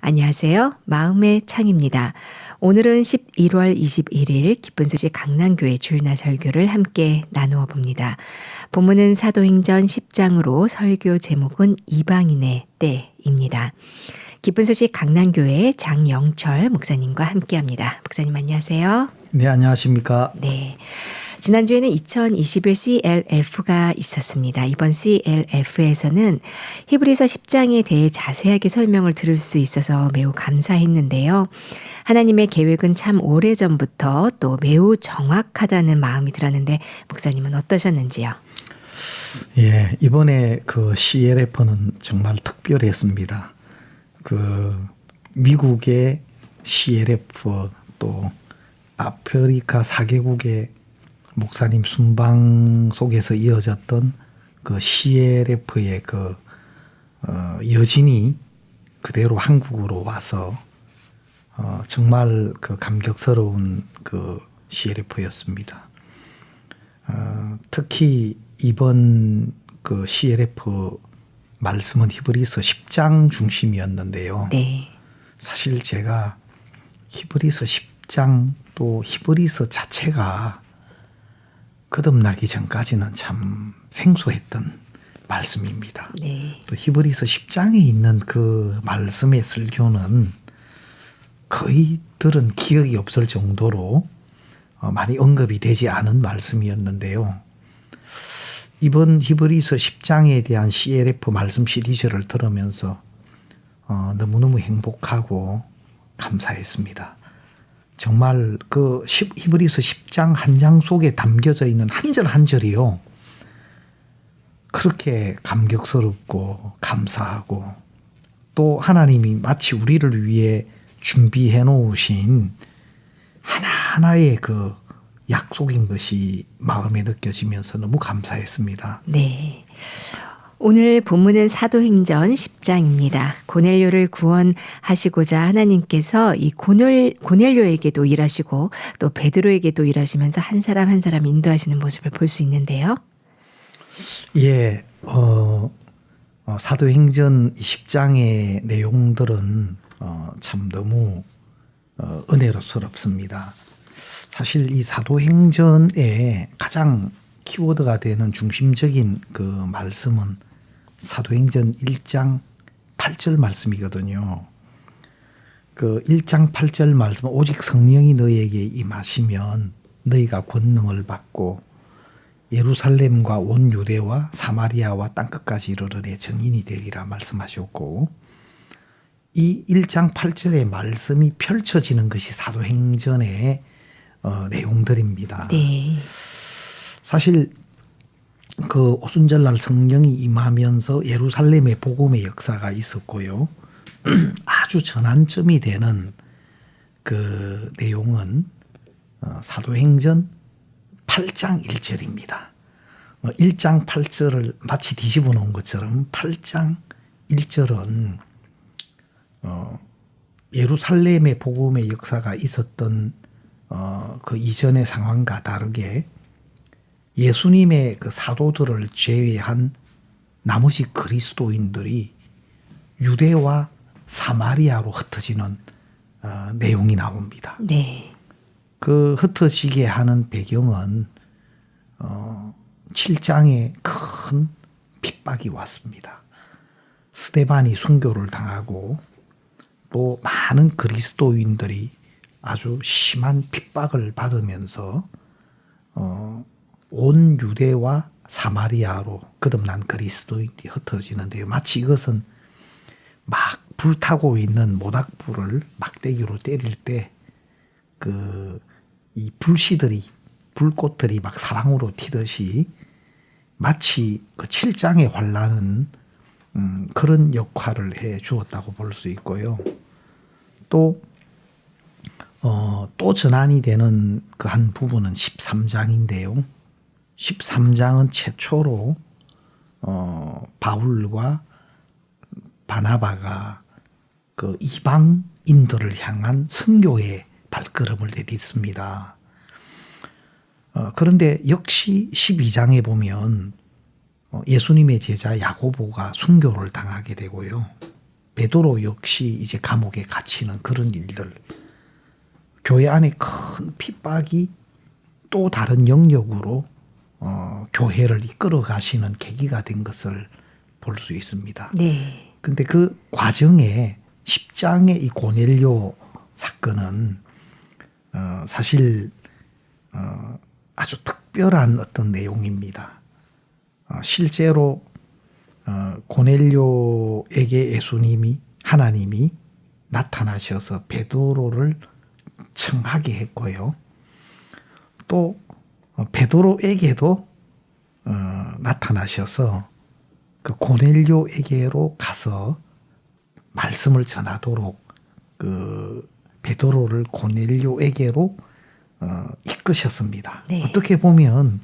안녕하세요. 마음의 창입니다. 오늘은 11월 21일 기쁜 소식 강남교회 주일날 설교를 함께 나누어 봅니다. 본문은 사도행전 10장으로 설교 제목은 이방인의 때입니다. 기쁜 소식 강남교회 장영철 목사님과 함께합니다. 목사님 안녕하세요. 네, 안녕하십니까. 네. 지난주에는 2021 CLF가 있었습니다. 이번 CLF에서는 히브리서 10장에 대해 자세하게 설명을 들을 수 있어서 매우 감사했는데요. 하나님의 계획은 참 오래전부터 또 매우 정확하다는 마음이 들었는데 목사님은 어떠셨는지요? 예, 이번에 그 CLF는 정말 특별했습니다. 미국의 CLF 또 아프리카 4개국의 목사님 순방 속에서 이어졌던 그 CLF의 여진이 그대로 한국으로 와서 정말 감격스러운 CLF였습니다. 특히 이번 CLF 말씀은 히브리서 10장 중심이었는데요. 네. 사실 제가 히브리서 10장 또 히브리서 자체가 거듭나기 전까지는 참 생소했던 말씀입니다. 네. 또 히브리서 10장에 있는 그 말씀의 설교는 거의 들은 기억이 없을 정도로 많이 언급이 되지 않은 말씀이었는데요. 이번 히브리서 10장에 대한 CLF 말씀 시리즈를 들으면서 너무너무 행복하고 감사했습니다. 정말 히브리서 10장 한 장 속에 담겨져 있는 한 절 한 절이요. 그렇게 감격스럽고 감사하고 또 하나님이 마치 우리를 위해 준비해 놓으신 하나하나의 약속인 것이 마음에 느껴지면서 너무 감사했습니다. 네. 오늘 본문은 사도행전 10장입니다. 고넬료를 구원하시고자 하나님께서 이 고넬료에게도 일하시고 또 베드로에게도 일하시면서 한 사람 한 사람 인도하시는 모습을 볼 수 있는데요. 예, 사도행전 10장의 내용들은 참 너무 은혜롭습니다. 사실 이 사도행전의 가장 키워드가 되는 중심적인 말씀은 사도행전 1장 8절 말씀이거든요. 1장 8절 말씀은 오직 성령이 너희에게 임하시면 너희가 권능을 받고 예루살렘과 온 유대와 사마리아와 땅끝까지 이르러 내 증인이 되리라 말씀하셨고, 이 1장 8절의 말씀이 펼쳐지는 것이 사도행전의 내용들입니다. 네. 사실 오순절날 성령이 임하면서 예루살렘의 복음의 역사가 있었고요. 아주 전환점이 되는 내용은 사도행전 8장 1절입니다. 1장 8절을 마치 뒤집어 놓은 것처럼 8장 1절은 예루살렘의 복음의 역사가 있었던 그 이전의 상황과 다르게 예수님의 사도들을 제외한 나머지 그리스도인들이 유대와 사마리아로 흩어지는 내용이 나옵니다. 네. 흩어지게 하는 배경은 7장에 큰 핍박이 왔습니다. 스데반이 순교를 당하고 또 많은 그리스도인들이 아주 심한 핍박을 받으면서 온 유대와 사마리아로 거듭난 그리스도인들이 흩어지는데요. 마치 이것은 막 불타고 있는 모닥불을 막대기로 때릴 때 이 불꽃들이 막 사방으로 튀듯이 마치 7장의 환란은 그런 역할을 해 주었다고 볼 수 있고요. 또 전환이 되는 한 부분은 13장인데요. 13장은 최초로 바울과 바나바가 이방인들을 향한 선교의 발걸음을 내딛습니다. 그런데 역시 12장에 보면 예수님의 제자 야고보가 순교를 당하게 되고요. 베드로 역시 이제 감옥에 갇히는 그런 일들, 교회 안에 큰 핍박이 또 다른 영역으로 교회를 이끌어 가시는 계기가 된 것을 볼 수 있습니다. 네. 근데 그 과정에 10장의 이 고넬료 사건은 사실 아주 특별한 어떤 내용입니다. 실제로 고넬료에게 예수님이, 하나님이 나타나셔서 베드로를 청하게 했고요. 또 베드로에게도 나타나셔서 그 고넬료에게로 가서 말씀을 전하도록 그 베드로를 고넬료에게로 이끄셨습니다. 네. 어떻게 보면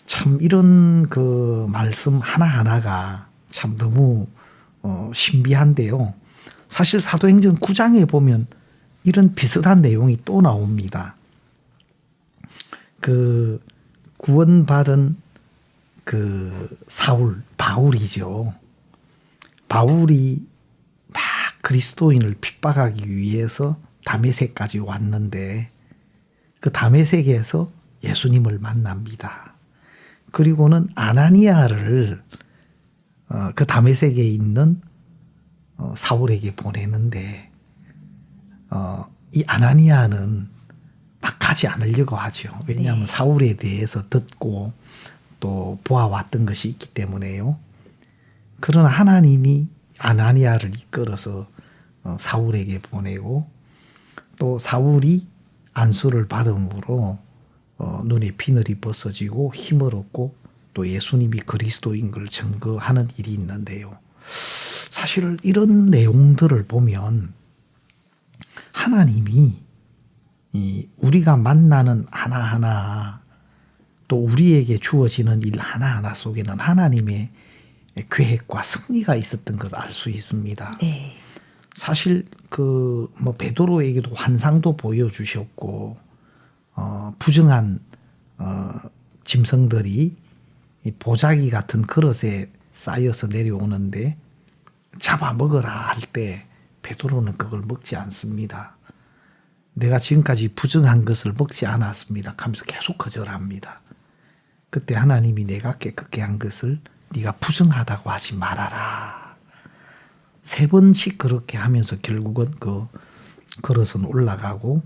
참 이런 그 말씀 하나하나가 참 너무 신비한데요. 사실 사도행전 9장에 보면 이런 비슷한 내용이 또 나옵니다. 그 구원받은 그 사울, 바울이죠. 바울이 막 그리스도인을 핍박하기 위해서 다메섹까지 왔는데 그 다메섹에서 예수님을 만납니다. 그리고는 아나니아를 그 다메섹에 있는 사울에게 보내는데 이 아나니아는 막 가지 않으려고 하죠. 왜냐하면 네. 사울에 대해서 듣고 또 보아왔던 것이 있기 때문에요. 그러나 하나님이 아나니아를 이끌어서 사울에게 보내고 또 사울이 안수를 받음으로 눈에 비늘이 벗어지고 힘을 얻고 또 예수님이 그리스도인 걸 증거하는 일이 있는데요. 사실 이런 내용들을 보면 하나님이 우리가 만나는 하나하나 또 우리에게 주어지는 일 하나하나 속에는 하나님의 계획과 승리가 있었던 것을 알 수 있습니다. 네. 사실 그 뭐 베드로에게도 환상도 보여주셨고 부정한 짐승들이 이 보자기 같은 그릇에 쌓여서 내려오는데 잡아 먹어라 할 때 베드로는 그걸 먹지 않습니다. 내가 지금까지 부정한 것을 먹지 않았습니다 하면서 계속 거절합니다. 그때 하나님이 내가 깨끗게 한 것을 네가 부정하다고 하지 말아라. 3번씩 그렇게 하면서 결국은 그 그릇은 올라가고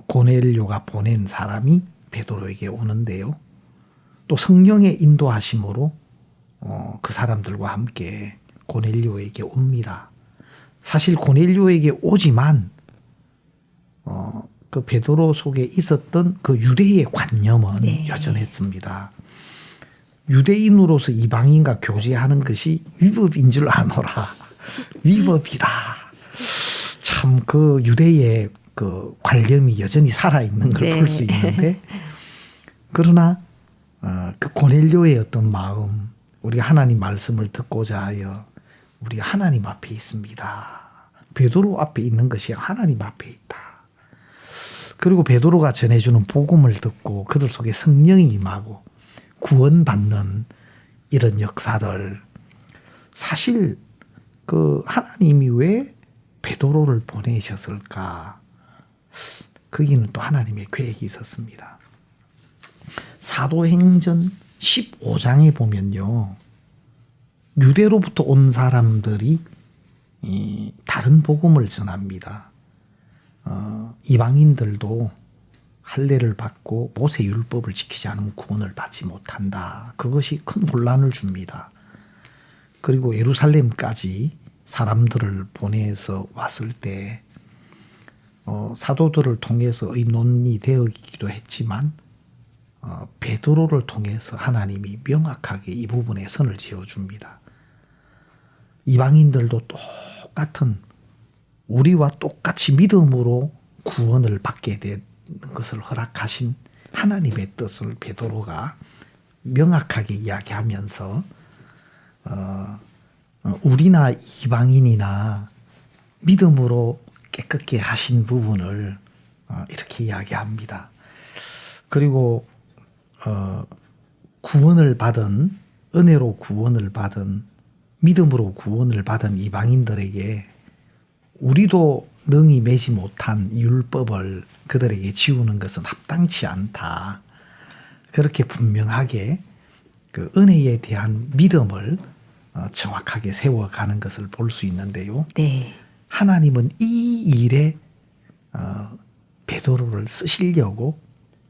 고넬료가 보낸 사람이 베드로에게 오는데요. 또 성령의 인도하심으로 그 사람들과 함께 고넬료에게 옵니다. 사실 고넬료에게 오지만 그 베드로 속에 있었던 그 유대의 관념은 네. 여전했습니다. 유대인으로서 이방인과 교제하는 것이 위법인 줄 아노라. 위법이다. 참 그 유대의 그 관념이 여전히 살아있는 걸 볼 수 네. 있는데 그러나 그 고넬료의 어떤 마음, 우리가 하나님 말씀을 듣고자 하여 우리가 하나님 앞에 있습니다. 베드로 앞에 있는 것이 하나님 앞에 있다. 그리고 베드로가 전해주는 복음을 듣고 그들 속에 성령이 임하고 구원받는 이런 역사들. 사실 그 하나님이 왜 베드로를 보내셨을까? 거기는 또 하나님의 계획이 있었습니다. 사도행전 15장에 보면요. 유대로부터 온 사람들이 다른 복음을 전합니다. 이방인들도 할례를 받고 모세 율법을 지키지 않으면 구원을 받지 못한다. 그것이 큰 혼란을 줍니다. 그리고 예루살렘까지 사람들을 보내서 왔을 때 사도들을 통해서 의논이 되기도 했지만 베드로를 통해서 하나님이 명확하게 이 부분에 선을 지어줍니다. 이방인들도 똑같은 우리와 똑같이 믿음으로 구원을 받게 되는 것을 허락하신 하나님의 뜻을 베드로가 명확하게 이야기하면서 우리나 이방인이나 믿음으로 깨끗게 하신 부분을 이렇게 이야기합니다. 그리고 구원을 받은 은혜로 구원을 받은 믿음으로 구원을 받은 이방인들에게 우리도 능히 매지 못한 율법을 그들에게 지우는 것은 합당치 않다. 그렇게 분명하게 그 은혜에 대한 믿음을 정확하게 세워가는 것을 볼 수 있는데요. 네. 하나님은 이 일에 베드로를 쓰시려고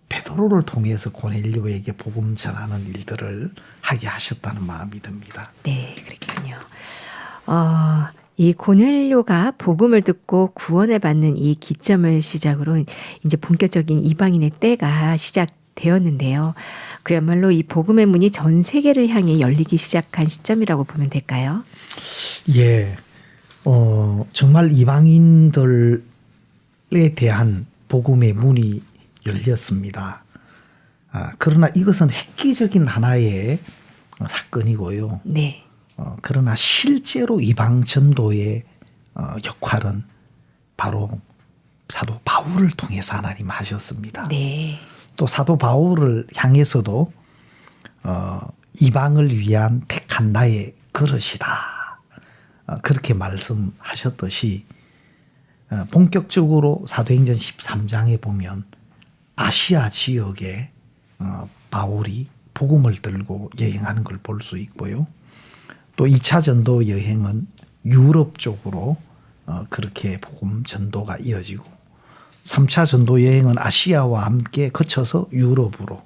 베드로를 통해서 고넬료에게 복음 전하는 일들을 하게 하셨다는 마음이 듭니다. 네, 그렇군요. 이 고넬료가 복음을 듣고 구원을 받는 이 기점을 시작으로 이제 본격적인 이방인의 때가 시작되었는데요. 그야말로 이 복음의 문이 전 세계를 향해 열리기 시작한 시점이라고 보면 될까요? 예, 정말 이방인들에 대한 복음의 문이 열렸습니다. 그러나 이것은 획기적인 하나의 사건이고요. 네. 그러나 실제로 이방 전도의 역할은 바로 사도 바울을 통해서 하나님 하셨습니다. 네. 또 사도 바울을 향해서도 이방을 위한 택한 나의 그릇이다. 그렇게 말씀하셨듯이 본격적으로 사도행전 13장에 보면 아시아 지역에 바울이 복음을 들고 여행하는 걸 볼 수 있고요. 또 2차 전도 여행은 유럽 쪽으로 그렇게 복음 전도가 이어지고 3차 전도 여행은 아시아와 함께 거쳐서 유럽으로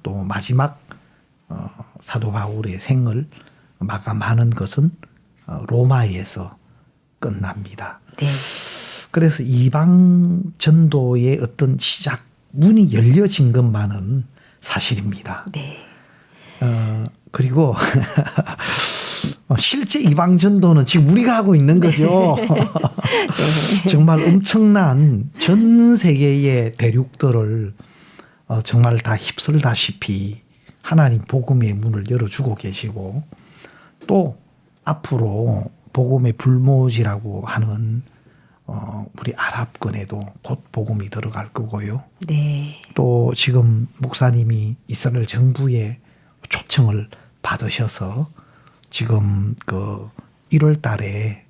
또 마지막 사도 바울의 생을 마감하는 것은 로마에서 끝납니다. 네. 그래서 이방 전도의 어떤 시작 문이 열려진 것만은 사실입니다. 네. 그리고 실제 이방 전도는 지금 우리가 하고 있는 거죠. 네. 정말 엄청난 전 세계의 대륙들을 정말 다 휩쓸다시피 하나님 복음의 문을 열어주고 계시고 또 앞으로 복음의 불모지라고 하는 우리 아랍권에도 곧 복음이 들어갈 거고요. 네. 또 지금 목사님이 이스라엘 정부의 초청을 받으셔서 지금 그 1월 달에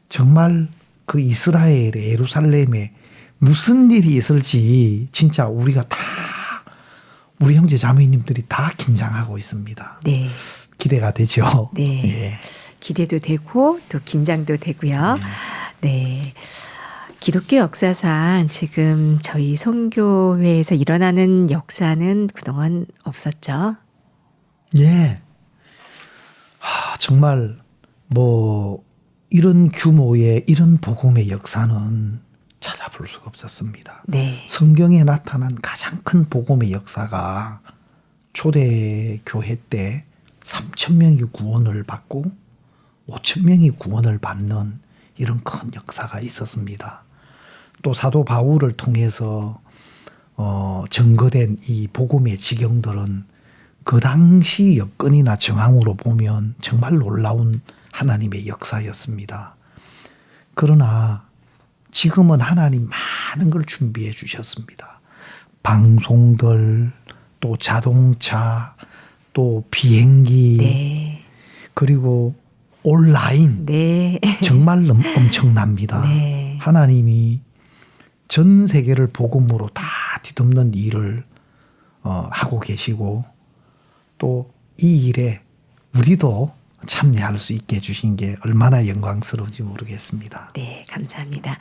정말 그 이스라엘의 예루살렘에 무슨 일이 있을지 진짜 우리가 다 우리 형제 자매님들이 다 긴장하고 있습니다. 네. 기대가 되죠. 네. 예. 기대도 되고 또 긴장도 되고요. 네. 기독교 역사상 지금 저희 선교회에서 일어나는 역사는 그동안 없었죠. 예. 정말 뭐 이런 규모의 이런 복음의 역사는 찾아볼 수가 없었습니다. 네. 성경에 나타난 가장 큰 복음의 역사가 초대교회 때 3,000명이 구원을 받고 5,000명이 구원을 받는 이런 큰 역사가 있었습니다. 또 사도 바울을 통해서 증거된 이 복음의 지경들은 그 당시 여건이나 정황으로 보면 정말 놀라운 하나님의 역사였습니다. 그러나 지금은 하나님 많은 걸 준비해 주셨습니다. 방송들, 또 자동차, 또 비행기, 네. 그리고 온라인. 네. 정말 엄청납니다. 네. 하나님이 전 세계를 복음으로 다 뒤덮는 일을 하고 계시고 또 이 일에 우리도 참여할 수 있게 해주신 게 얼마나 영광스러운지 모르겠습니다. 네, 감사합니다.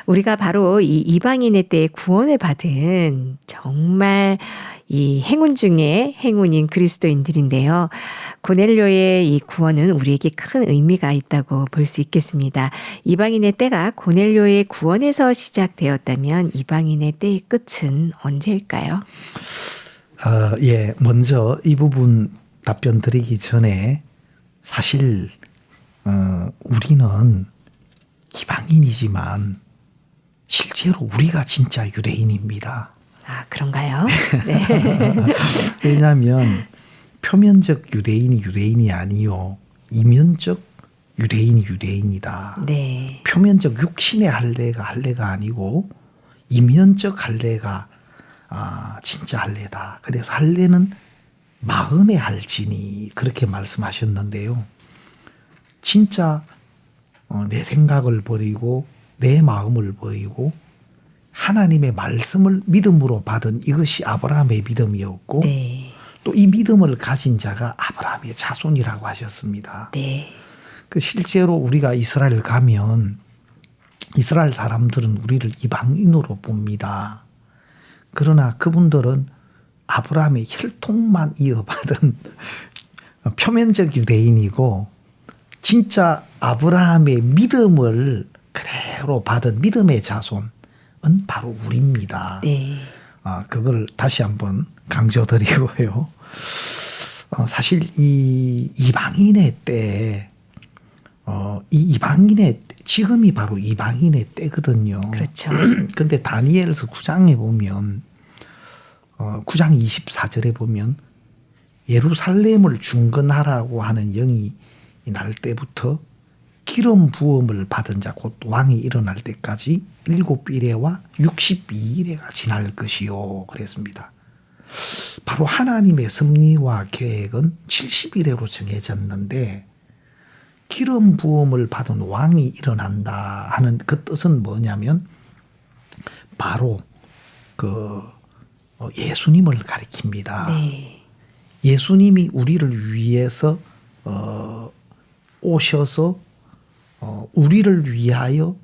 우리가 바로 이 이방인의 때에 구원을 받은 정말 이 행운 중에 행운인 그리스도인들인데요. 고넬료의 이 구원은 우리에게 큰 의미가 있다고 볼 수 있겠습니다. 이방인의 때가 고넬료의 구원에서 시작되었다면 이방인의 때의 끝은 언제일까요? 예, 먼저 이 부분 답변 드리기 전에 사실 우리는 이방인이지만 실제로 우리가 진짜 유대인입니다. 아, 그런가요? 네. 왜냐하면 표면적 유대인이 아니요. 이면적 유대인이다. 네. 표면적 육신의 할례가 아니고 이면적 할례가 진짜 할례다. 그래서 할례는 마음의 할지니 그렇게 말씀하셨는데요. 진짜 내 생각을 버리고 내 마음을 버리고 하나님의 말씀을 믿음으로 받은 이것이 아브라함의 믿음이었고 네. 또 이 믿음을 가진 자가 아브라함의 자손이라고 하셨습니다. 네. 그 실제로 우리가 이스라엘 가면 이스라엘 사람들은 우리를 이방인으로 봅니다. 그러나 그분들은 아브라함의 혈통만 이어받은 표면적 유대인이고 진짜 아브라함의 믿음을 그대로 받은 믿음의 자손은 바로 우리입니다. 네. 그걸 다시 한번 강조드리고요. 사실 이 이방인의 때, 이 이방인의 지금이 바로 이방인의 때거든요. 그렇죠. 근데 다니엘서 9장에 보면 9장 24절에 보면 예루살렘을 중건하라고 하는 영이 날 때부터 기름 부음을 받은 자 곧 왕이 일어날 때까지 7일에와 62일에가 지날 것이요 그랬습니다. 바로 하나님의 섭리와 계획은 70일에로 정해졌는데 기름 부음을 받은 왕이 일어난다 하는 그 뜻은 뭐냐면 바로 그 예수님을 가리킵니다. 네. 예수님이 우리를 위해서 오셔서 우리를 위하여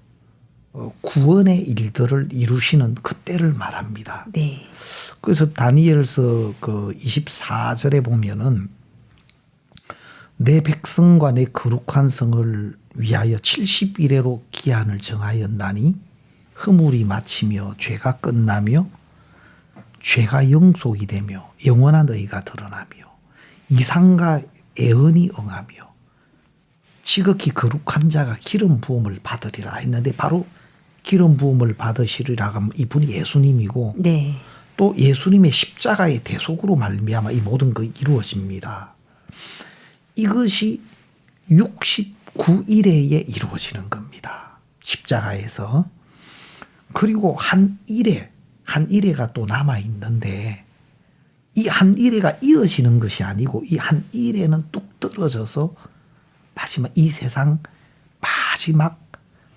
구원의 일들을 이루시는 그때를 말합니다. 네. 그래서 다니엘서 그 24절에 보면은 내 백성과 내 거룩한 성을 위하여 70일에로 기한을 정하였나니 허물이 마치며 죄가 끝나며 죄가 영속이 되며 영원한 의가 드러나며 이상과 애언이 응하며 지극히 거룩한 자가 기름 부음을 받으리라 했는데 바로 기름 부음을 받으시리라 하면 이분이 예수님이고 네. 또 예수님의 십자가의 대속으로 말미암아 이 모든 것이 이루어집니다. 이것이 69일에 이루어지는 겁니다. 십자가에서. 그리고 한 일회가 또 남아 있는데 이 한 일회가 이어지는 것이 아니고 이 한 일회는 뚝 떨어져서 마지막 이 세상 마지막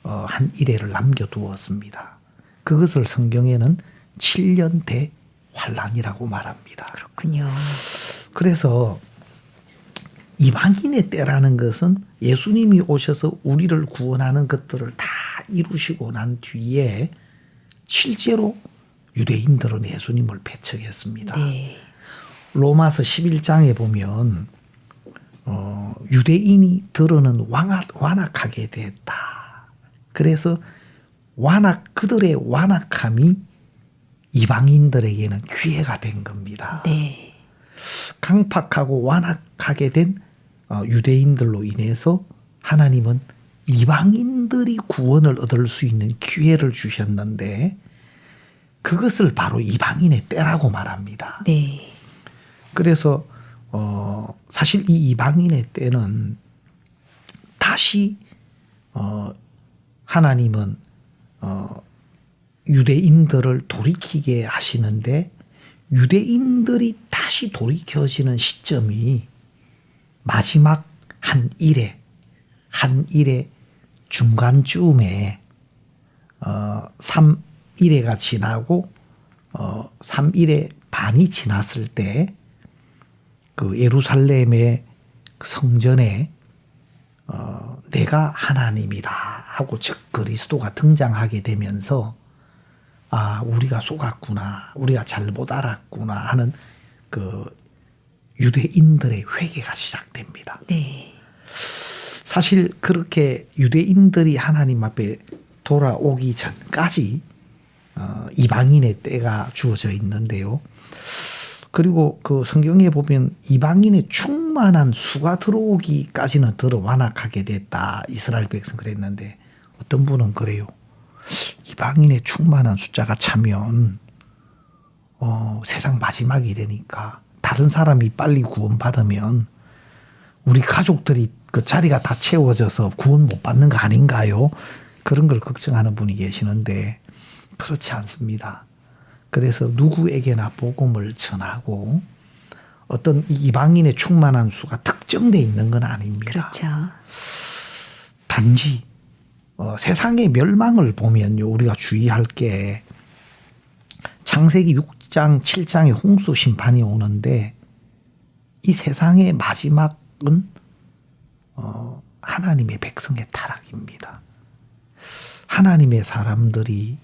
한 일회를 남겨두었습니다. 그것을 성경에는 7년 대환란이라고 말합니다. 그렇군요. 그래서 이방인의 때라는 것은 예수님이 오셔서 우리를 구원하는 것들을 다 이루시고 난 뒤에 실제로 유대인들은 예수님을 배척했습니다. 네. 로마서 11장에 보면 유대인이 들어는 완악하게 됐다. 그래서 그들의 완악함이 이방인들에게는 기회가 된 겁니다. 네. 강팍하고 완악하게 된 유대인들로 인해서 하나님은 이방인들이 구원을 얻을 수 있는 기회를 주셨는데 그것을 바로 이방인의 때라고 말합니다. 네. 그래서 사실 이 이방인의 때는 다시 하나님은 유대인들을 돌이키게 하시는데 유대인들이 다시 돌이켜지는 시점이 마지막 한 일의 중간쯤에 3일회가 지나고 3일의 반이 지났을 때 그 예루살렘의 성전에 내가 하나님이다 하고 즉 그리스도가 등장하게 되면서 우리가 속았구나, 우리가 잘못 알았구나 하는 그 유대인들의 회개가 시작됩니다. 네. 사실 그렇게 유대인들이 하나님 앞에 돌아오기 전까지 이방인의 때가 주어져 있는데요. 그리고 그 성경에 보면 이방인의 충만한 수가 들어오기까지는 더 완악하게 됐다. 이스라엘 백성 그랬는데 어떤 분은 그래요. 이방인의 충만한 숫자가 차면 세상 마지막이 되니까 다른 사람이 빨리 구원받으면 우리 가족들이 그 자리가 다 채워져서 구원 못 받는 거 아닌가요? 그런 걸 걱정하는 분이 계시는데 그렇지 않습니다. 그래서 누구에게나 복음을 전하고 어떤 이방인의 충만한 수가 특정돼 있는 건 아닙니다. 그렇죠. 단지 세상의 멸망을 보면요, 우리가 주의할 게 창세기 6장, 7장에 홍수 심판이 오는데 이 세상의 마지막은 하나님의 백성의 타락입니다. 하나님의 사람들이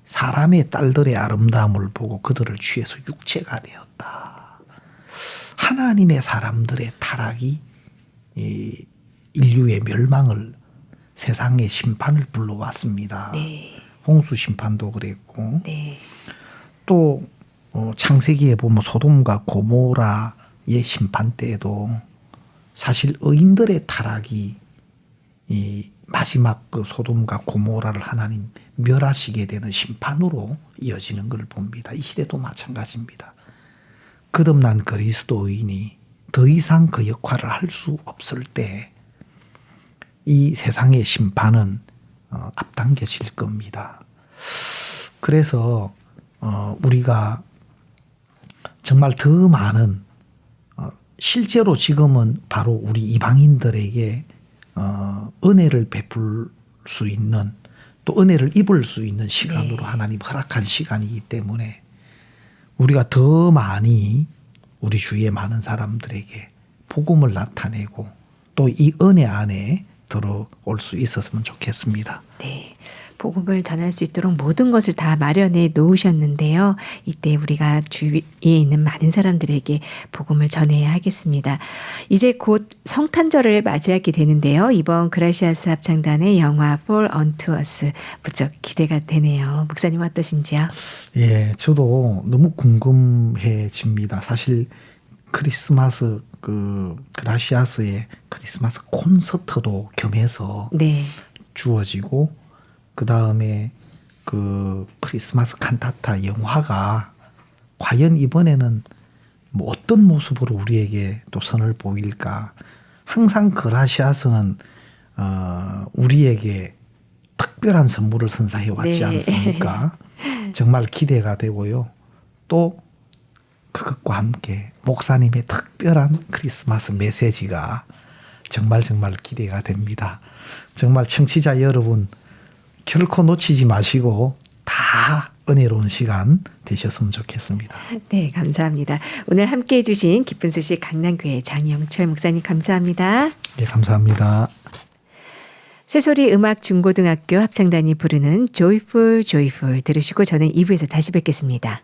사람의 딸들의 아름다움을 보고 그들을 취해서 육체가 되었다. 하나님의 사람들의 타락이 이 인류의 멸망을, 세상의 심판을 불러왔습니다. 네. 홍수 심판도 그랬고, 네. 또 창세기에 보면 소돔과 고모라의 심판 때에도 사실 의인들의 타락이 이 마지막 그 소돔과 고모라를 하나님 멸하시게 되는 심판으로 이어지는 걸 봅니다. 이 시대도 마찬가지입니다. 거듭난 그리스도인이 더 이상 그 역할을 할 수 없을 때 이 세상의 심판은 앞당겨질 겁니다. 그래서 우리가 정말 더 많은, 실제로 지금은 바로 우리 이방인들에게 은혜를 베풀 수 있는, 또 은혜를 입을 수 있는 시간으로 하나님 허락한 시간이기 때문에 우리가 더 많이 우리 주위의 많은 사람들에게 복음을 나타내고 또 이 은혜 안에 들어올 수 있었으면 좋겠습니다. 네. 복음을 전할 수 있도록 모든 것을 다 마련해 놓으셨는데요. 이때 우리가 주위에 있는 많은 사람들에게 복음을 전해야 하겠습니다. 이제 곧 성탄절을 맞이하게 되는데요. 이번 그라시아스 합창단의 영화 Fall Unto Us 무척 기대가 되네요. 목사님 어떠신지요? 예, 저도 너무 궁금해집니다. 사실 크리스마스 그라시아스의 크리스마스 콘서트도 겸해서 네. 주어지고, 그 다음에 그 크리스마스 칸타타 영화가 과연 이번에는 뭐 어떤 모습으로 우리에게 또 선을 보일까. 항상 그라시아스는 우리에게 특별한 선물을 선사해 왔지 네. 않습니까? 정말 기대가 되고요. 또 그것과 함께 목사님의 특별한 크리스마스 메시지가 정말 기대가 됩니다. 정말 청취자 여러분, 결코 놓치지 마시고 다 은혜로운 시간 되셨으면 좋겠습니다. 네, 감사합니다. 오늘 함께해 주신 기쁜 소식 강남교회 장영철 목사님 감사합니다. 네, 감사합니다. 새소리 음악 중고등학교 합창단이 부르는 Joyful Joyful 들으시고 저는 2부에서 다시 뵙겠습니다.